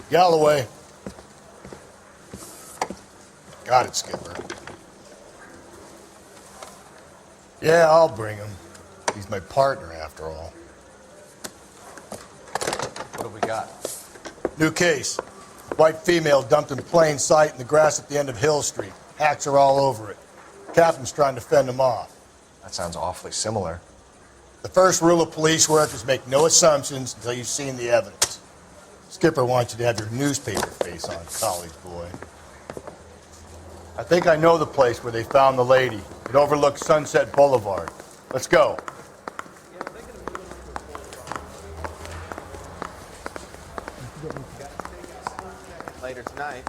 Galloway. Got it, Skipper. Yeah, I'll bring him. He's my partner, after all. What have we got? New case. White female dumped in plain sight in the grass at the end of Hill Street. Hacks are all over it. Captain's trying to fend him off. That sounds awfully similar. The first rule of police work is make no assumptions until you've seen the evidence. Skipper wants you to have your newspaper face on, college boy. I think I know the place where they found the lady. It overlooks Sunset Boulevard. Let's go. Later tonight.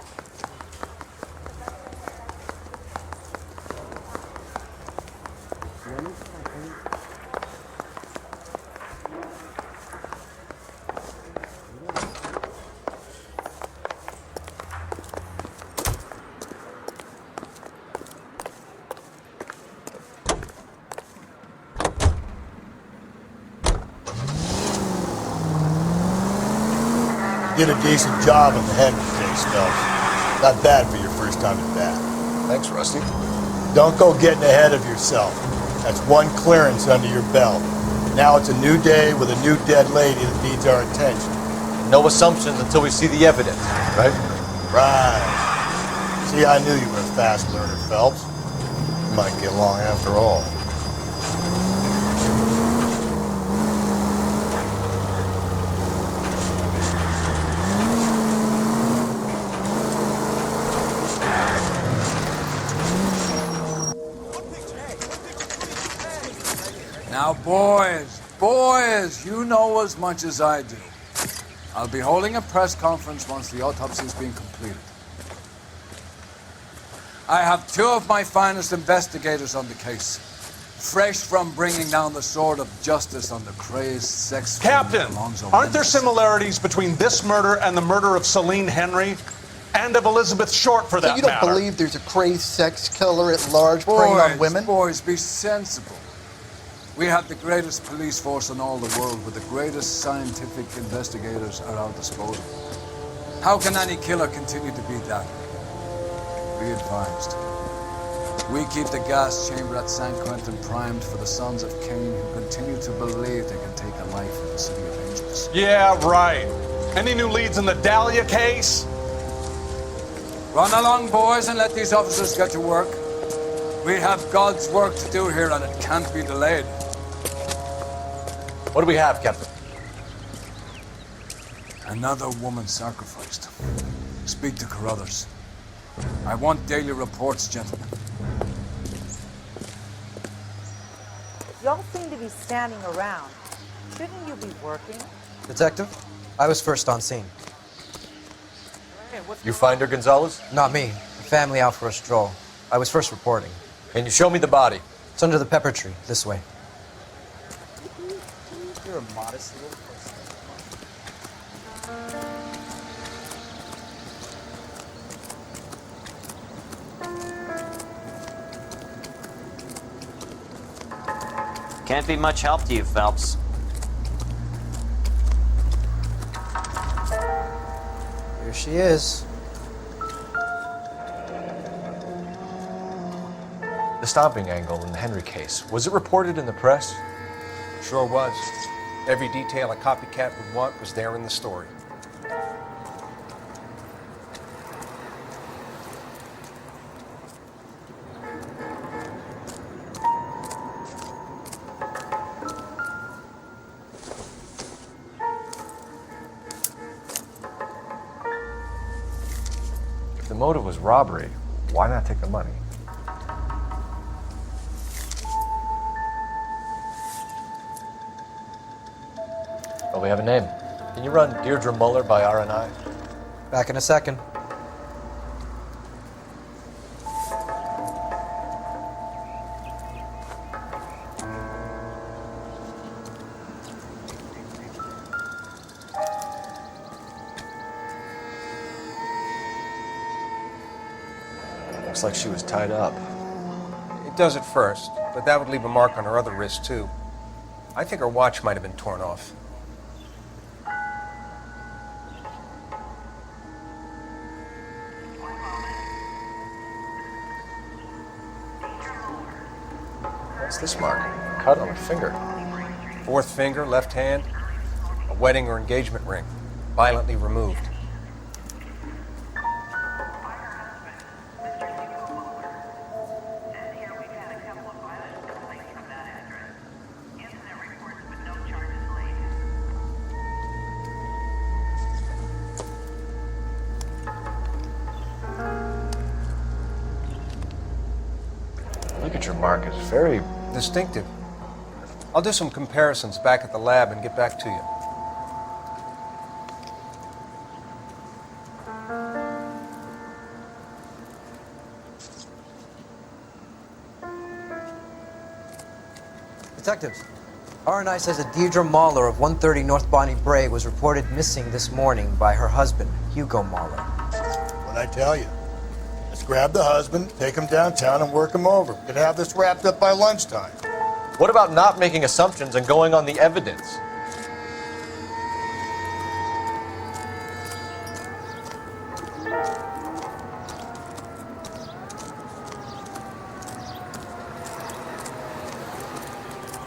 Did a decent job on the Henry case, Phelps. Not bad for your first time at bat. Thanks, Rusty. Don't go getting ahead of yourself. That's one clearance under your belt. Now it's a new day with a new dead lady that needs our attention. No assumptions until we see the evidence, right? Right. See, I knew you were a fast learner, Phelps. You might get along after all. Now, boys, you know as much as I do. I'll be holding a press conference once the autopsy's been completed. I have two of my finest investigators on the case, fresh from bringing down the sword of justice on the crazed sex... Captain, aren't there similarities between this murder and the murder of Celine Henry? And of Elizabeth Short, for that matter? So you don't believe there's a crazed sex killer at large preying on women? Boys, be sensible. We have the greatest police force in all the world, with the greatest scientific investigators at our disposal. How can any killer continue to be that? Be advised. We keep the gas chamber at San Quentin primed for the sons of Cain who continue to believe they can take a life in the city of angels. Yeah, right. Any new leads in the Dahlia case? Run along, boys, and let these officers get to work. We have God's work to do here, and it can't be delayed. What do we have, Captain? Another woman sacrificed. Speak to Carruthers. I want daily reports, gentlemen. Y'all seem to be standing around. Shouldn't you be working? Detective, I was first on scene. You find her, Gonzalez? Not me. The family out for a stroll. I was first reporting. Can you show me the body? It's under the pepper tree, this way. You're a modest little person. Can't be much help to you, Phelps. Here she is. The stomping angle in the Henry case, was it reported in the press? Sure was. Every detail a copycat would want was there in the story. If the motive was robbery, why not take the money? Well, we have a name. Can you run Deirdre Muller by RNI? Back in a second. Looks like she was tied up. It does at first, but that would leave a mark on her other wrist, too. I think her watch might have been torn off. What's this mark? Cut on her finger. Fourth finger, left hand, a wedding or engagement ring, violently removed. Look at your mark. It's very... Distinctive. I'll do some comparisons back at the lab and get back to you. Detectives, RNI says that Deirdre Mahler of 130 North Bonnie Bray was reported missing this morning by her husband, Hugo Mahler. What'd I tell you? Let's grab the husband, take him downtown, and work him over. We could have this wrapped up by lunchtime. What about not making assumptions and going on the evidence?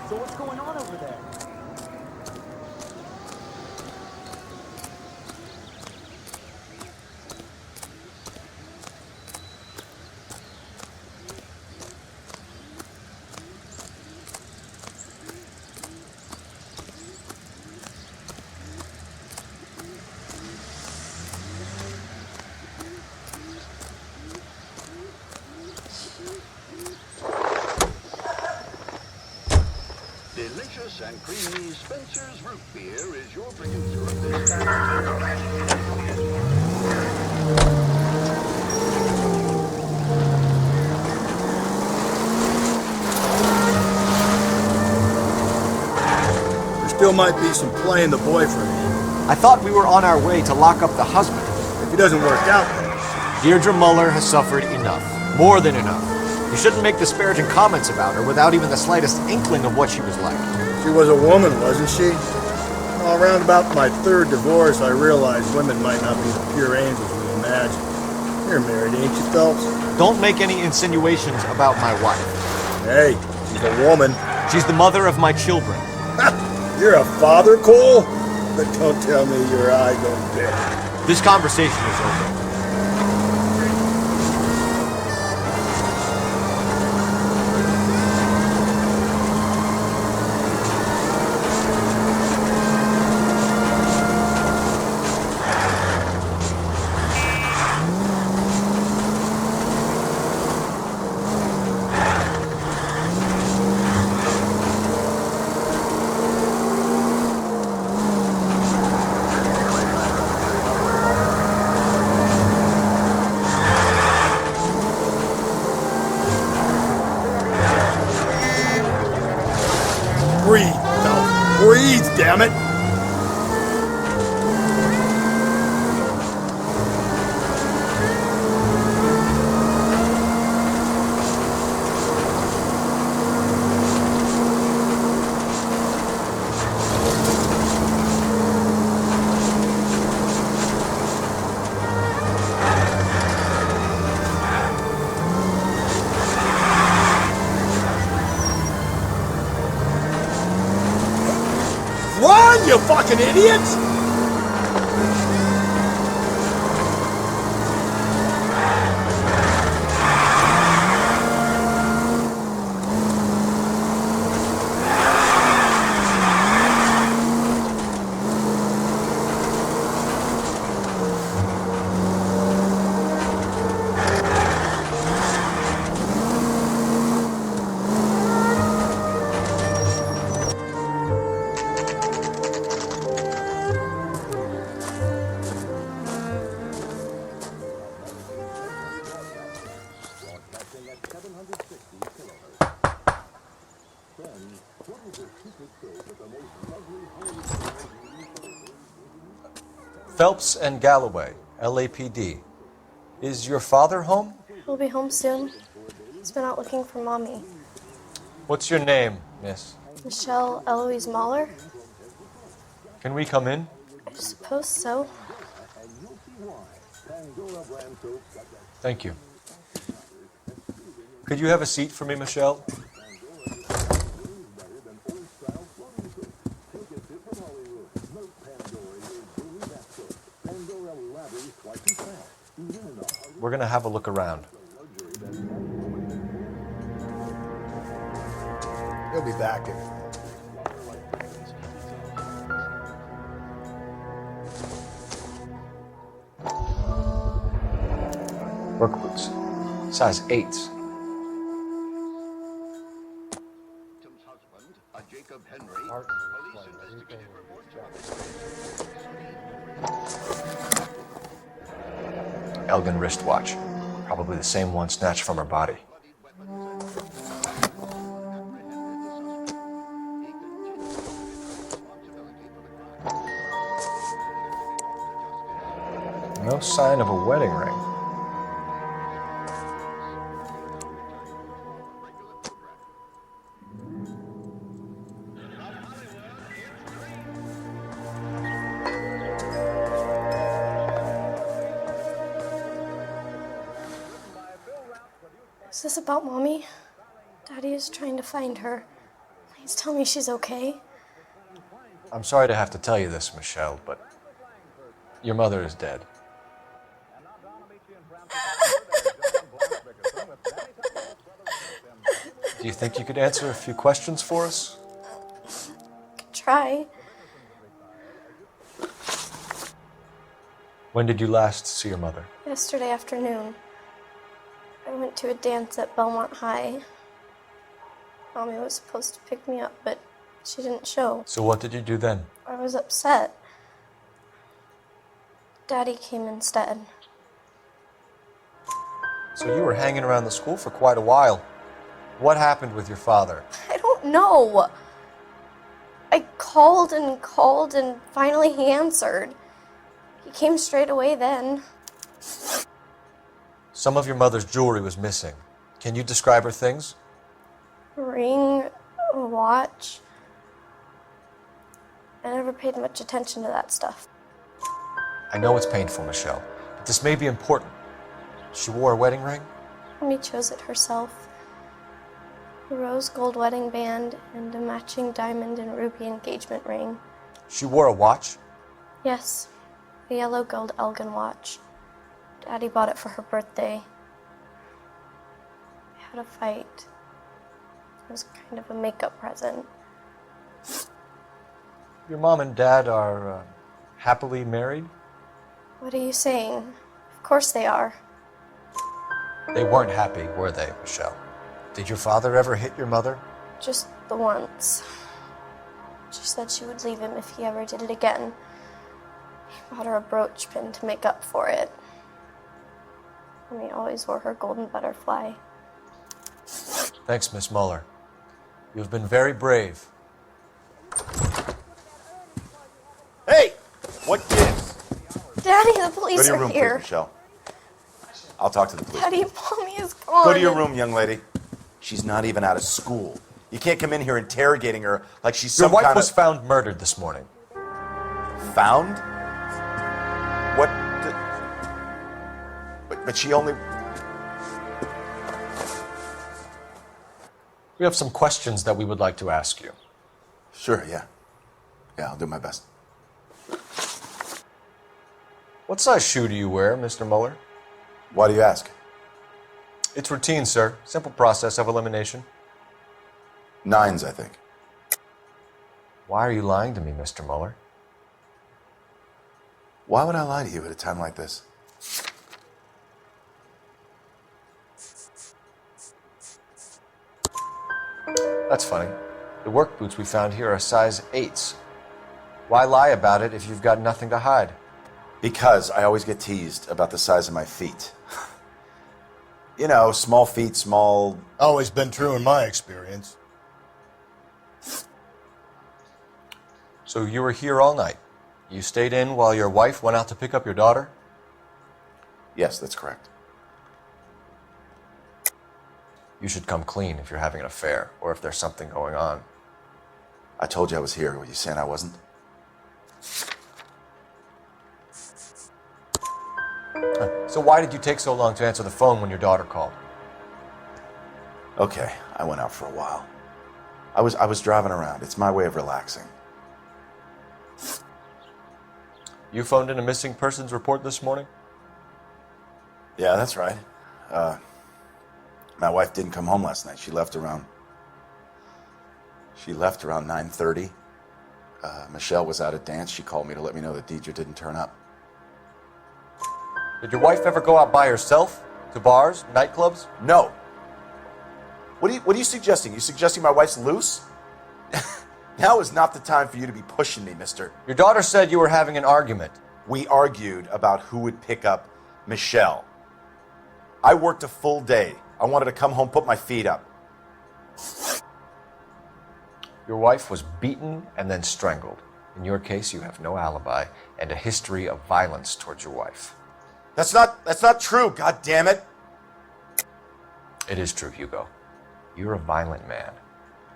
So what's going on over there? Delicious and creamy Spencer's Root Beer is your producer of this fabulous. There still might be some play in the boyfriend. I thought we were on our way to lock up the husband. If he doesn't work out, then Deirdre Muller has suffered enough. More than enough. You shouldn't make disparaging comments about her without even the slightest inkling of what she was like. she was a woman, wasn't she? Well, around about my third divorce, I realized women might not be the pure angels we imagine. You're married, ain't you, Phelps? Don't make any insinuations about my wife. Hey, she's a woman. She's the mother of my children. You're a father, Cole? But don't tell me your eye don't bet. This conversation is over. Breathe, Phelps. Breathe, damn it! Run, you fucking idiots! Phelps and Galloway, LAPD. Is your father home? He'll be home soon. He's been out looking for Mommy. What's your name, miss? Michelle Eloise Mahler? Can we come in? I suppose so. Thank you. Could you have a seat for me, Michelle? We're going to have a look around. He'll be back in. Work boots. Size 8s. Elgin wristwatch. Probably the same one snatched from her body. No sign of a wedding ring. Is this about Mommy? Daddy is trying to find her. Please tell me she's okay. I'm sorry to have to tell you this, Michelle, but your mother is dead. Do you think you could answer a few questions for us? Could try. When did you last see your mother? Yesterday afternoon. I went to a dance at Belmont High. Mommy was supposed to pick me up, but she didn't show. So what did you do then? I was upset. Daddy came instead. So you were hanging around the school for quite a while. What happened with your father? I don't know. I called and finally he answered. He came straight away then. Some of your mother's jewelry was missing. Can you describe her things? A ring, a watch. I never paid much attention to that stuff. I know it's painful, Michelle, but this may be important. She wore a wedding ring? Mommy chose it herself. A rose gold wedding band and a matching diamond and ruby engagement ring. She wore a watch? Yes, a yellow gold Elgin watch. Daddy bought it for her birthday. I had a fight. It was kind of a makeup present. Your mom and dad are happily married? What are you saying? Of course they are. They weren't happy, were they, Michelle? Did your father ever hit your mother? Just the once. She said she would leave him if he ever did it again. He bought her a brooch pin to make up for it. Mommy always wore her golden butterfly. Thanks, Miss Muller. You have been very brave. Hey! What gives? Daddy, the police Go to your are room, here. please, Michelle. I'll talk to the police. Daddy, Mommy is gone. Go to your room, young lady. She's not even out of school. You can't come in here interrogating her like she's Your some wife kind was of... found murdered this morning. Found? What? But she only... We have some questions that we would like to ask you. Sure, yeah. Yeah, I'll do my best. What size shoe do you wear, Mr. Muller? Why do you ask? It's routine, sir. Simple process of elimination. 9s, I think. Why are you lying to me, Mr. Muller? Why would I lie to you at a time like this? That's funny. The work boots we found here are size 8s. Why lie about it if you've got nothing to hide? Because I always get teased about the size of my feet. You know, small feet, small... Always been true in my experience. So you were here all night. You stayed in while your wife went out to pick up your daughter? Yes, that's correct. You should come clean if you're having an affair or if there's something going on. I told you I was here. Were you saying I wasn't? So why did you take so long to answer the phone when your daughter called? Okay, I went out for a while. I was driving around. It's my way of relaxing. You phoned in a missing persons report this morning? Yeah, that's right. My wife didn't come home last night. She left around 9:30. Michelle was out at dance. She called me to let me know that Deidre didn't turn up. Did your wife ever go out by herself? To bars, nightclubs? No. What are you suggesting? You suggesting my wife's loose? Now is not the time for you to be pushing me, mister. Your daughter said you were having an argument. We argued about who would pick up Michelle. I worked a full day. I wanted to come home, put my feet up. Your wife was beaten and then strangled. In your case, you have no alibi and a history of violence towards your wife. That's not true, god damn it. It is true, Hugo. You're a violent man.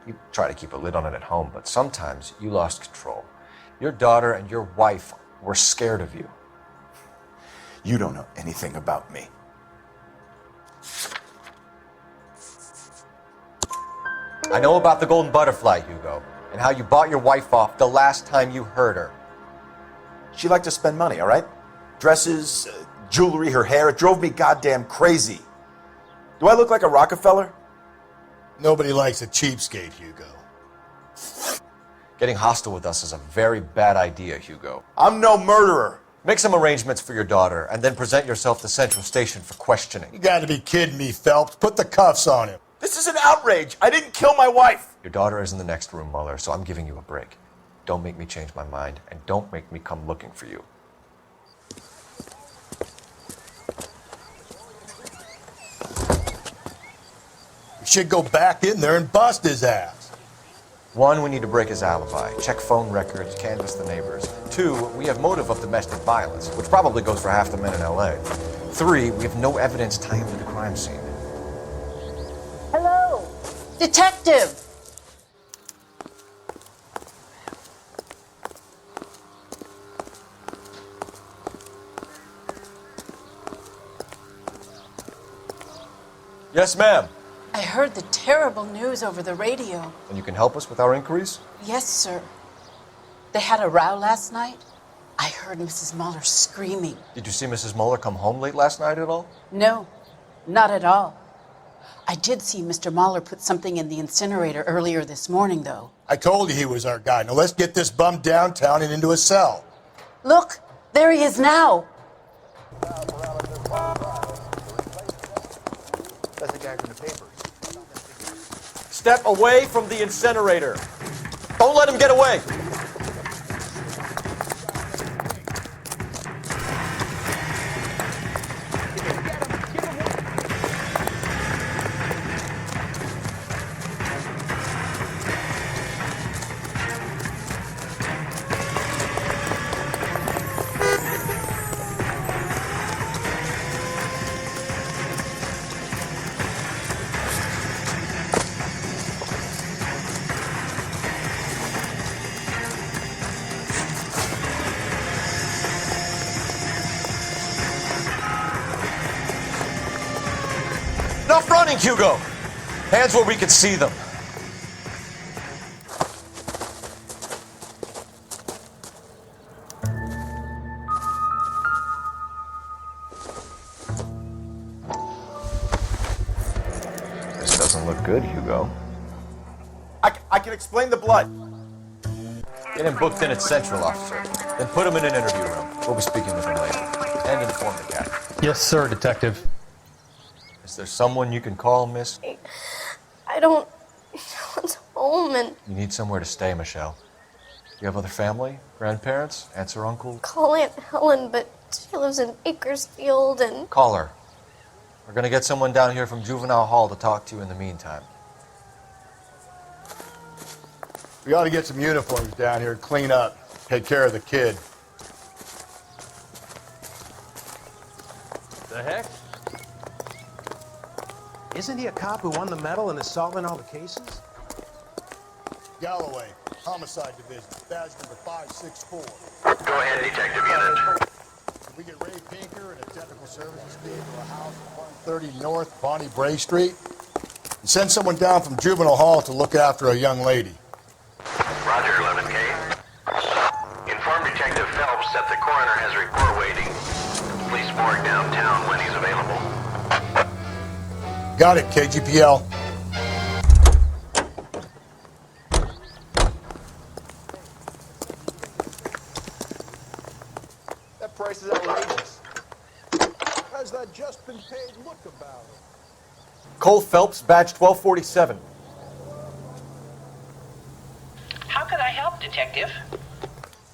You try to keep a lid on it at home, but sometimes you lost control. Your daughter and your wife were scared of you. You don't know anything about me. I know about the golden butterfly, Hugo, and how you bought your wife off the last time you heard her. She liked to spend money, all right? Dresses, jewelry, her hair. It drove me goddamn crazy. Do I look like a Rockefeller? Nobody likes a cheapskate, Hugo. Getting hostile with us is a very bad idea, Hugo. I'm no murderer. Make some arrangements for your daughter, and then present yourself to Central Station for questioning. You gotta be kidding me, Phelps. Put the cuffs on him. This is an outrage. I didn't kill my wife. Your daughter is in the next room, Mueller, so I'm giving you a break. Don't make me change my mind, and don't make me come looking for you. We should go back in there and bust his ass. 1, we need to break his alibi, check phone records, canvass the neighbors. 2, we have motive of domestic violence, which probably goes for half the men in LA. 3, we have no evidence tying him to the crime scene. Hello, detective. Yes, ma'am. I heard the terrible news over the radio. And you can help us with our inquiries? Yes, sir. They had a row last night. I heard Mrs. Mueller screaming. Did you see Mrs. Mueller come home late last night at all? No, not at all. I did see Mr. Mueller put something in the incinerator earlier this morning, though. I told you he was our guy. Now let's get this bum downtown and into a cell. Look, there he is now. That's the guy from the papers. Step away from the incinerator. Don't let him get away. Enough running, Hugo. Hands where we can see them. This doesn't look good, Hugo. I can explain the blood. Get him booked in at Central, officer. Then put him in an interview room. We'll be speaking with him later. And inform the captain. Yes, sir, Detective. Is there someone you can call, miss? I don't want home and You need somewhere to stay, Michelle. You have other family? Grandparents? Aunts or uncles? call Aunt Helen, but she lives in Bakersfield and Call her. We're gonna get someone down here from Juvenile Hall to talk to you in the meantime. We ought to get some uniforms down here, clean up, take care of the kid. The heck? Isn't he a cop who won the medal and is solving all the cases? Galloway, Homicide Division, badge number 564. Go ahead, Detective Unit. Can we get Ray Pinker and a technical services team to a house at 130 North Bonnie Bray Street? And send someone down from Juvenile Hall to look after a young lady. Roger, 11K. Inform Detective Phelps that the coroner has a report waiting. Police morgue downtown when he's available. Got it, KGPL. That price is outrageous. How's that just been paid look about it? Cole Phelps, badge 1247. How can I help, Detective?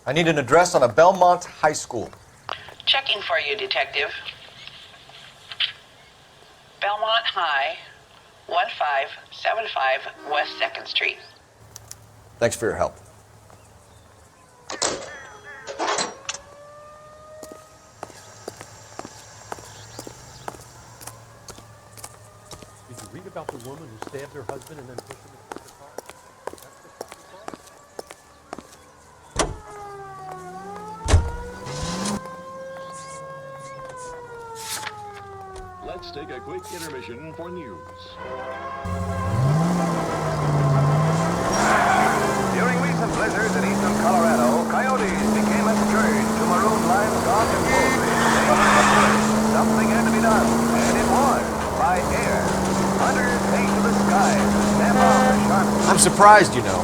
I need an address on a Belmont High School. Checking for you, Detective. Belmont High, 1575 West 2nd Street. Thanks for your help. Did you read about the woman who stabbed her husband and then pushed him into the car? Let's take a quick intermission for news. During recent blizzards in eastern Colorado, coyotes became a scourge to maroon livestock and poultry. Something had to be done, and it was by air. Hunters take to the skies to stamp out the sharp. I'm surprised, you know.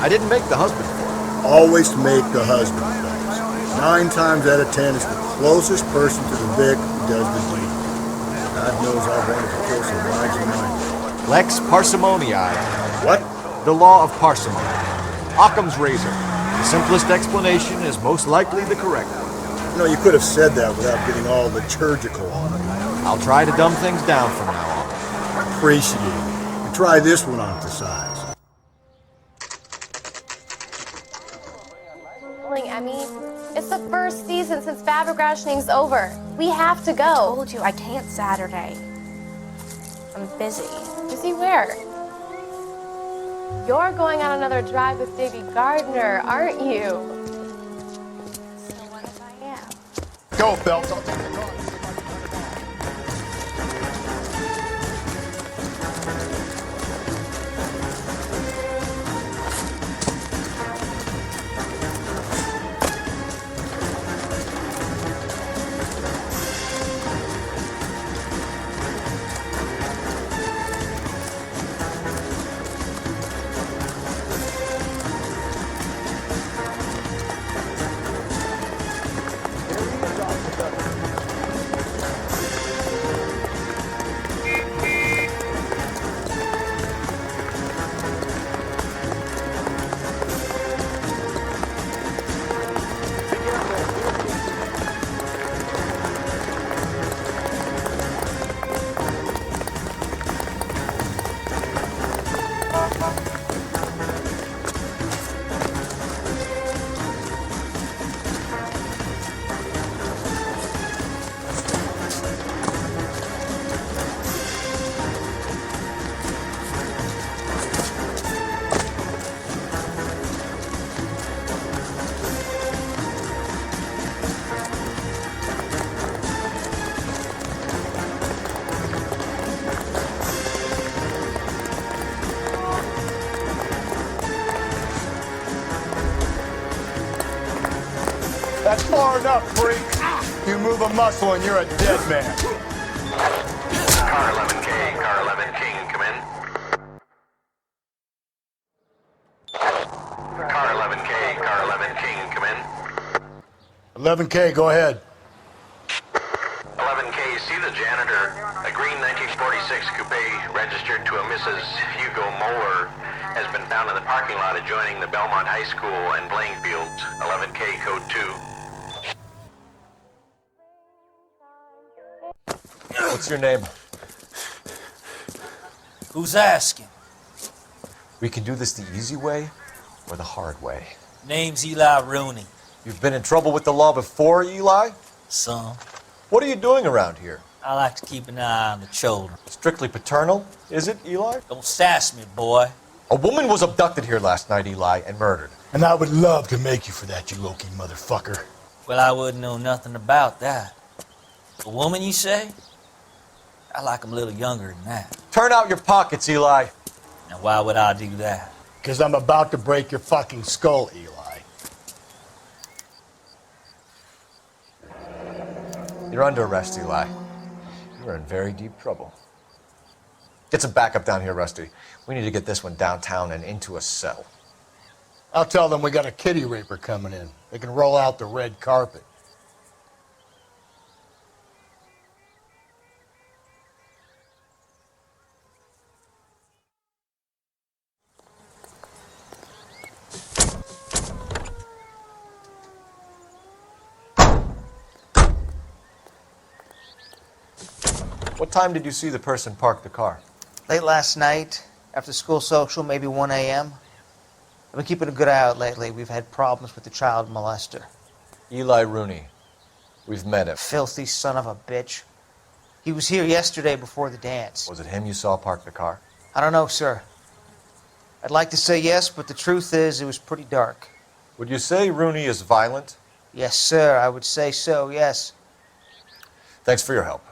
I didn't make the husband for it. Always make the husband. 9 times out of 10, it's the closest person to the Vic who does the deed. God knows I've wanted to kill some wives of mine. Lex parsimonii. What? The law of parsimony. Occam's razor. The simplest explanation is most likely the correct one. You know, you could have said that without getting all liturgical on it. I'll try to dumb things down from now on. Appreciate it. And try this one on for size. Emmy, it's the first season since fabric rationing's over. We have to go. I told you I can't Saturday. I'm busy. Busy where? You're going on another drive with Davy Gardner, aren't you? So what if I am? Go, Phelps. I'll take the car. That's far enough, freak. You move a muscle and you're a dead man. Car 11K, Car 11 King, come in. Car 11K, Car 11 King, come in. 11K, go ahead. 11K, see the janitor. A green 1946 coupe registered to a Mrs. Hugo Moeller has been found in the parking lot adjoining the Belmont High School and playing fields. 11K, code 2. What's your name? Who's asking? We can do this the easy way or the hard way. Name's Eli Rooney. You've been in trouble with the law before, Eli? Some. What are you doing around here? I like to keep an eye on the children. Strictly paternal, is it, Eli? Don't sass me, boy. A woman was abducted here last night, Eli, and murdered. And I would love to make you for that, you low-key motherfucker. Well, I wouldn't know nothing about that. A woman, you say? I like 'em a little younger than that. Turn out your pockets, Eli. Now, why would I do that? Because I'm about to break your fucking skull, Eli. You're under arrest, Eli. You're in very deep trouble. Get some backup down here, Rusty. We need to get this one downtown and into a cell. I'll tell them we got a kitty raper coming in. They can roll out the red carpet. What time did you see the person park the car? Late last night, after school social, maybe 1 a.m. I've been keeping a good eye out lately. We've had problems with the child molester. Eli Rooney. We've met him. Filthy son of a bitch. He was here yesterday before the dance. Was it him you saw park the car? I don't know, sir. I'd like to say yes, but the truth is it was pretty dark. Would you say Rooney is violent? Yes, sir. I would say so, yes. Thanks for your help.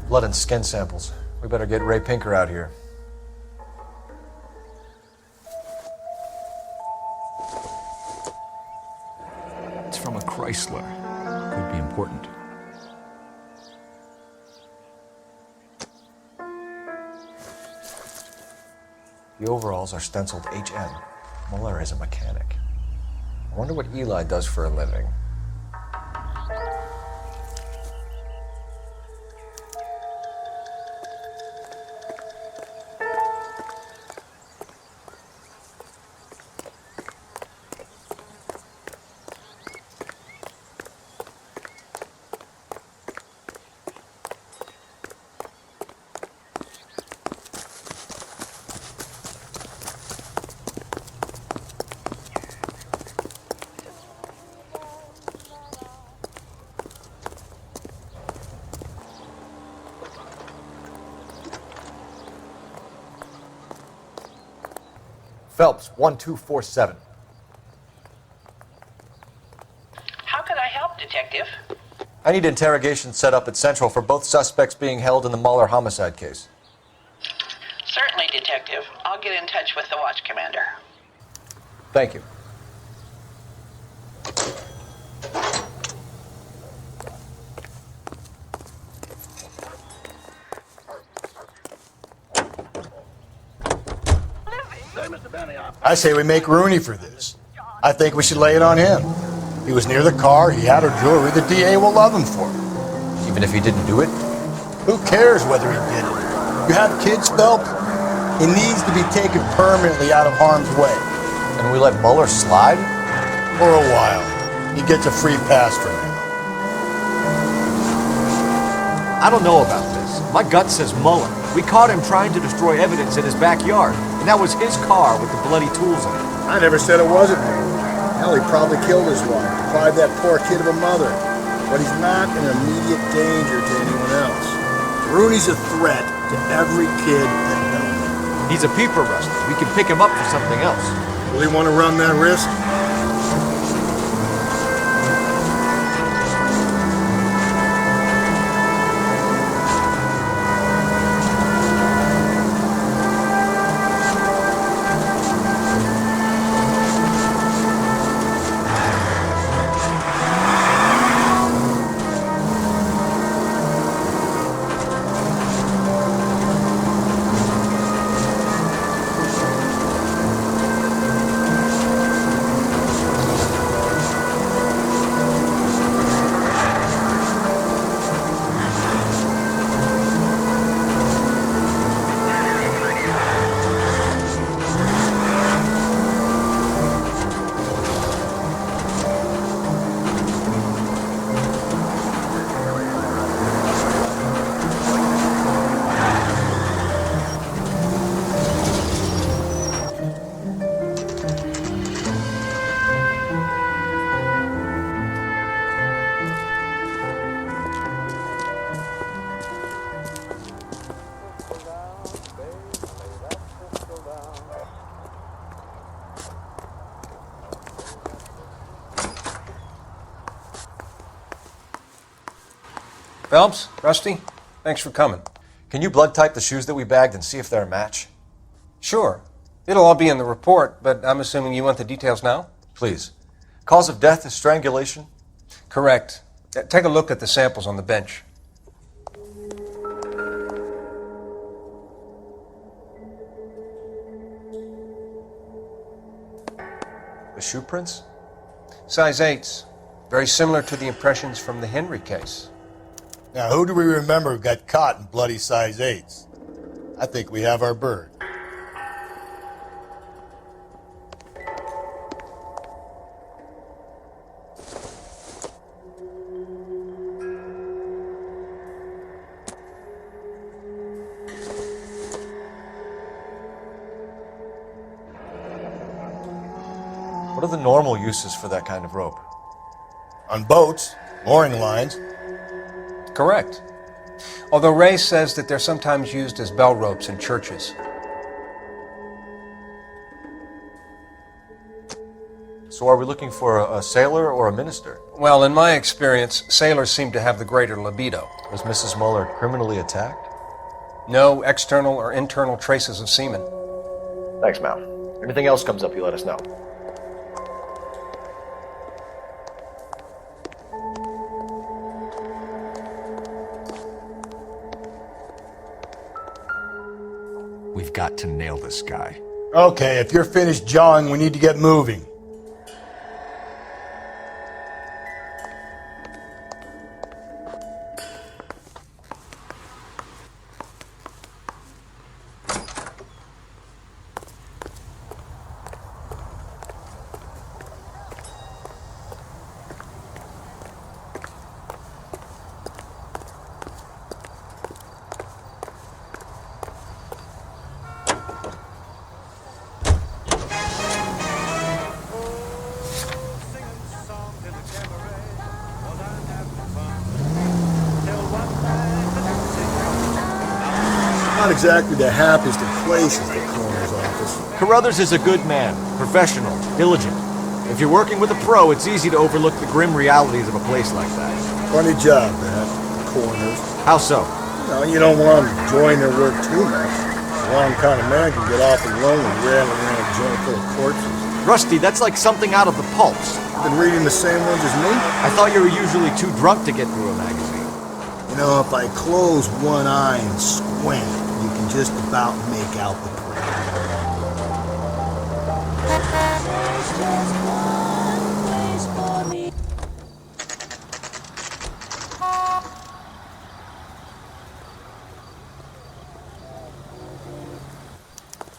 Blood and skin samples. We better get Ray Pinker out here. It's from a Chrysler. Could be important. The overalls are stenciled HM. Muller is a mechanic. I wonder what Eli does for a living. Phelps, 1247. How can I help, Detective? I need interrogation set up at Central for both suspects being held in the Muller homicide case. Certainly, Detective. I'll get in touch with the watch commander. Thank you. I say we make Rooney for this. I think we should lay it on him. He was near the car, he had her jewelry, the DA will love him for it. Even if he didn't do it? Who cares whether he did it? You have kids, Phelps? He needs to be taken permanently out of harm's way. And we let Muller slide? For a while. He gets a free pass from me. I don't know about this. My gut says Muller. We caught him trying to destroy evidence in his backyard, and that was his car with the bloody tools in it. I never said it wasn't him. Hell, he probably killed his wife, deprived that poor kid of a mother. But he's not an immediate danger to anyone else. Rooney's a threat to every kid at Belmont. He's a peeper, Rusty. We can pick him up for something else. Will he want to run that risk? Phelps, Rusty, thanks for coming. Can you blood type the shoes that we bagged and see if they're a match? Sure. It'll all be in the report, but I'm assuming you want the details now? Please. Cause of death is strangulation? Correct. Take a look at the samples on the bench. The shoe prints? Size 8s. Very similar to the impressions from the Henry case. Now, who do we remember got caught in bloody size 8s? I think we have our bird. What are the normal uses for that kind of rope? On boats, mooring lines. Correct. Although Ray says that they're sometimes used as bell ropes in churches. So are we looking for a sailor or a minister? Well, in my experience, sailors seem to have the greater libido. Was Mrs. Muller criminally attacked? No external or internal traces of semen. Thanks, Mal. Anything else comes up, you let us know. We've got to nail this guy. Okay, if you're finished jawing, we need to get moving. Not exactly the happiest of places, the coroner's office. Carruthers is a good man, professional, diligent. If you're working with a pro, it's easy to overlook the grim realities of a place like that. Funny job, that, coroner's. How so? No, you don't want them enjoying their work too much. The wrong kind of man can get awfully lonely rattling around a joint full of corpses. Rusty, that's like something out of the pulps. You've been reading the same ones as me? I thought you were usually too drunk to get through a magazine. You know, if I close one eye and squint, you can just about make out the print.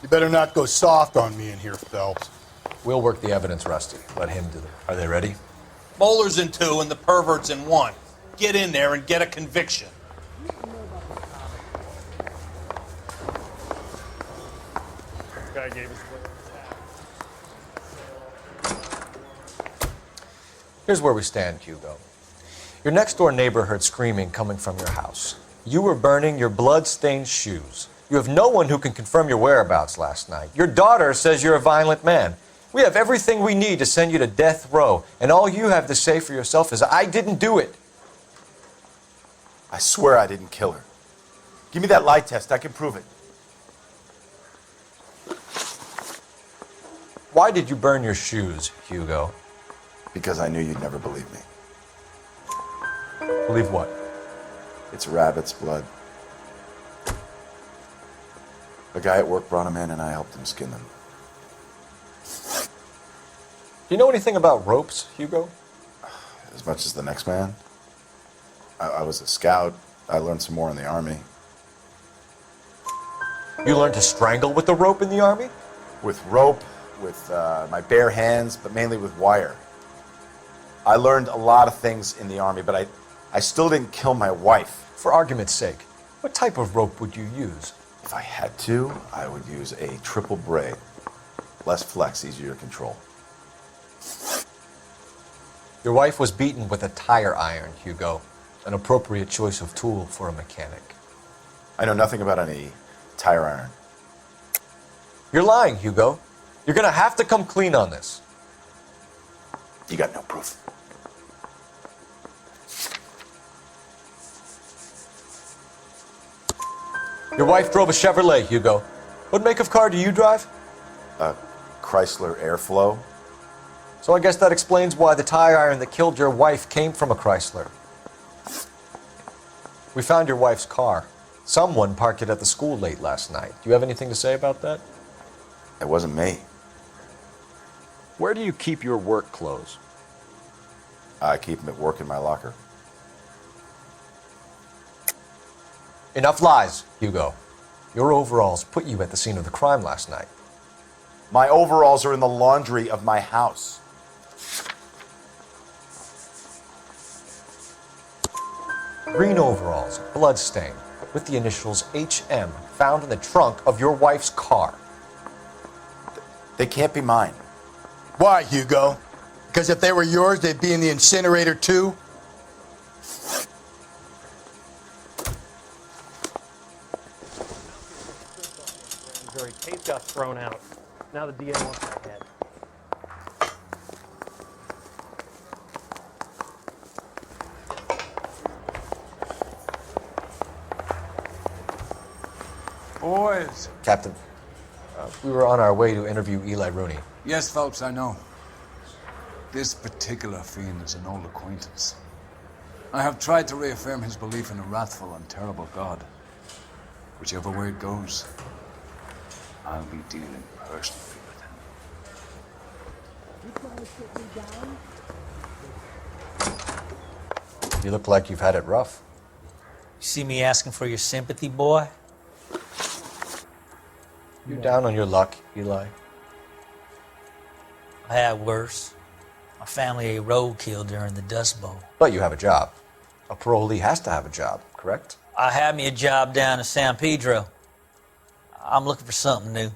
You better not go soft on me in here, Phelps. We'll work the evidence, Rusty. Let him do it. Are they ready? Moeller's in 2 and the pervert's in 1. Get in there and get a conviction. Guy gave us Here's where we stand, Hugo. Your next-door neighbor heard screaming coming from your house. You were burning your blood-stained shoes. You have no one who can confirm your whereabouts last night. Your daughter says you're a violent man. We have everything we need to send you to death row, and all you have to say for yourself is, I didn't do it. I swear I didn't kill her. Give me that lie test. I can prove it. Why did you burn your shoes, Hugo? Because I knew you'd never believe me. Believe what? It's rabbit's blood. A guy at work brought him in and I helped him skin them. Do you know anything about ropes, Hugo? As much as the next man. I was a scout. I learned some more in the Army. You learned to strangle with the rope in the Army? With rope, with my bare hands, but mainly with wire. I learned a lot of things in the Army, but I still didn't kill my wife. For argument's sake, what type of rope would you use? If I had to, I would use a triple braid. Less flex, easier to control. Your wife was beaten with a tire iron, Hugo. An appropriate choice of tool for a mechanic. I know nothing about any tire iron. You're lying, Hugo. You're gonna have to come clean on this. You got no proof. Your wife drove a Chevrolet, Hugo. What make of car do you drive? A Chrysler Airflow. So I guess that explains why the tire iron that killed your wife came from a Chrysler. We found your wife's car. Someone parked it at the school late last night. Do you have anything to say about that? It wasn't me. Where do you keep your work clothes? I keep them at work in my locker. Enough lies, Hugo. Your overalls put you at the scene of the crime last night. My overalls are in the laundry of my house. Green overalls, bloodstained, with the initials HM found in the trunk of your wife's car. They can't be mine. Why, Hugo? Because if they were yours, they'd be in the incinerator too? Jury case got thrown out. Now the DA wants my head. Boys. Captain, we were on our way to interview Eli Rooney. Yes, Phelps, I know. This particular fiend is an old acquaintance. I have tried to reaffirm his belief in a wrathful and terrible God. Whichever way it goes, I'll be dealing personally with him. You look like you've had it rough. You see me asking for your sympathy, boy? You down on your luck, Eli? I had worse. My family ate roadkill during the Dust Bowl. But you have a job. A parolee has to have a job, correct? I had me a job down in San Pedro. I'm looking for something new.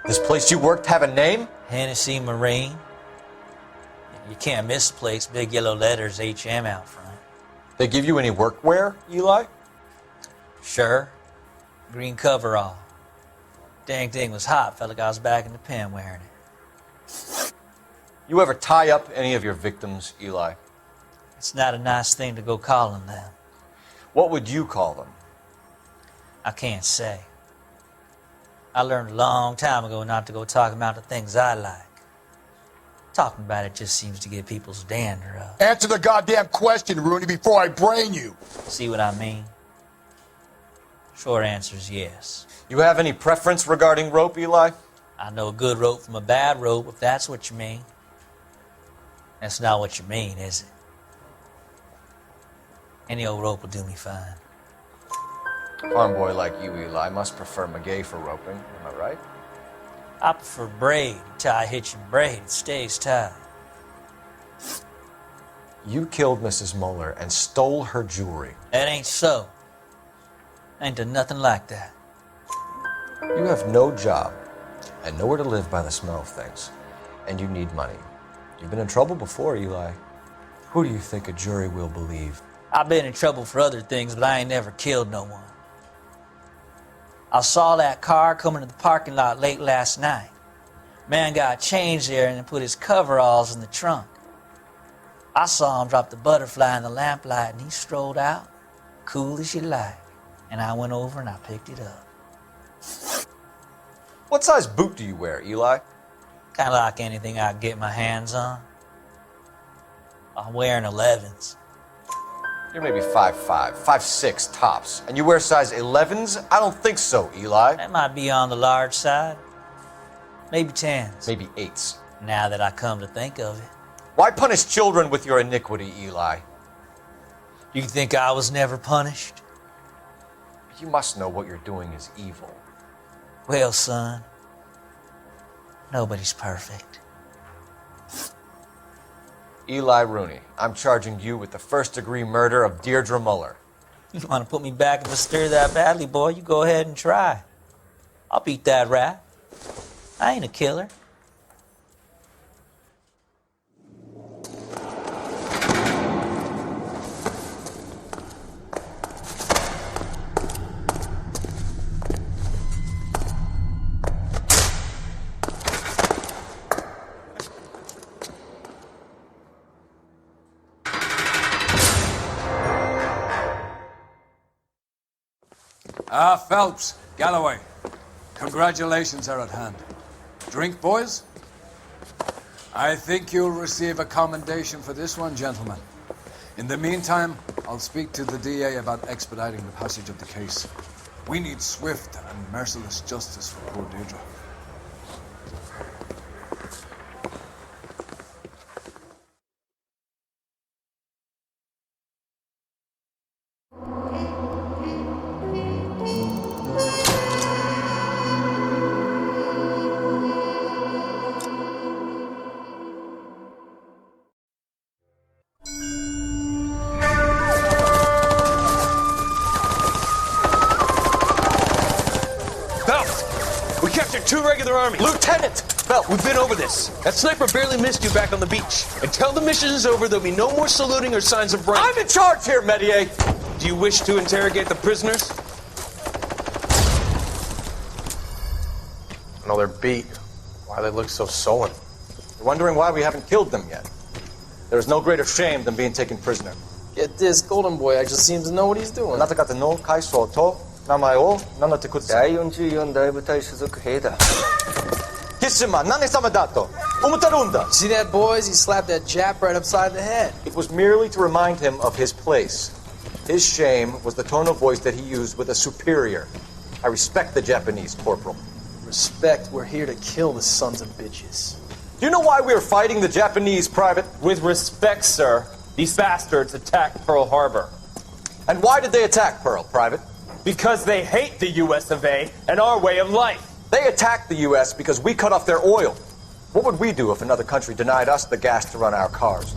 This place you worked have a name? Hennessy Marine. You can't miss the place. Big yellow letters, HM out front. They give you any workwear, Eli? Sure. Green coverall. Dang thing was hot. Felt like I was back in the pen wearing it. You ever tie up any of your victims, Eli? It's not a nice thing to go calling them. What would you call them? I can't say. I learned a long time ago not to go talking about the things I like. Talking about it just seems to get people's dander up. Answer the goddamn question, Rooney, before I brain you. See what I mean? Short answer is yes. You have any preference regarding rope, Eli? I know a good rope from a bad rope, if that's what you mean. That's not what you mean, is it? Any old rope will do me fine. A farm boy like you, Eli, must prefer maguey for roping, am I right? I prefer braid. Tie hitch and braid. It stays tied. You killed Mrs. Moeller and stole her jewelry. That ain't so. Ain't done nothing like that. You have no job and nowhere to live by the smell of things. And you need money. You've been in trouble before, Eli. Who do you think a jury will believe? I've been in trouble for other things, but I ain't never killed no one. I saw that car coming to the parking lot late last night. Man got changed there and put his coveralls in the trunk. I saw him drop the butterfly in the lamplight and he strolled out, cool as you like. And I went over and I picked it up. What size boot do you wear, Eli? Kind of like anything I can get my hands on. I'm wearing 11s. You're maybe 5'5", 5'6", tops. And you wear size 11s? I don't think so, Eli. That might be on the large side. Maybe 10s. Maybe 8s. Now that I come to think of it. Why punish children with your iniquity, Eli? You think I was never punished? You must know what you're doing is evil. Well, son, nobody's perfect. Eli Rooney, I'm charging you with the first-degree murder of Deirdre Muller. You want to put me back in the stir that badly, boy? You go ahead and try. I'll beat that rap. I ain't a killer. Phelps, Galloway, congratulations are at hand. Drink, boys? I think you'll receive a commendation for this one, gentlemen. In the meantime, I'll speak to the DA about expediting the passage of the case. We need swift and merciless justice for poor Deirdre. We captured 2 regular army. Lieutenant! Phelps, we've been over this. That sniper barely missed you back on the beach. Until the mission is over, there'll be no more saluting or signs of rank. I'm in charge here, Medier! Do you wish to interrogate the prisoners? I know they're beat. Why they look so sullen. They're wondering why we haven't killed them yet. There's no greater shame than being taken prisoner. Get this, Golden Boy actually seems to know what he's doing. あなた方の階層と名前を名乗ってください。第44大部隊所属兵だ。キスマン、何様だと思ってるんだ。 See that, boys? He slapped that Jap right upside the head. It was merely to remind him of his place. His shame was the tone of voice that he used with a superior. I respect the Japanese, Corporal. Respect, we're here to kill the sons of bitches. Do you know why we are fighting the Japanese, Private? With respect, sir, these bastards attacked Pearl Harbor. And why did they attack Pearl, Private? Because they hate the US of A and our way of life. They attacked the U.S. because we cut off their oil. What would we do if another country denied us the gas to run our cars?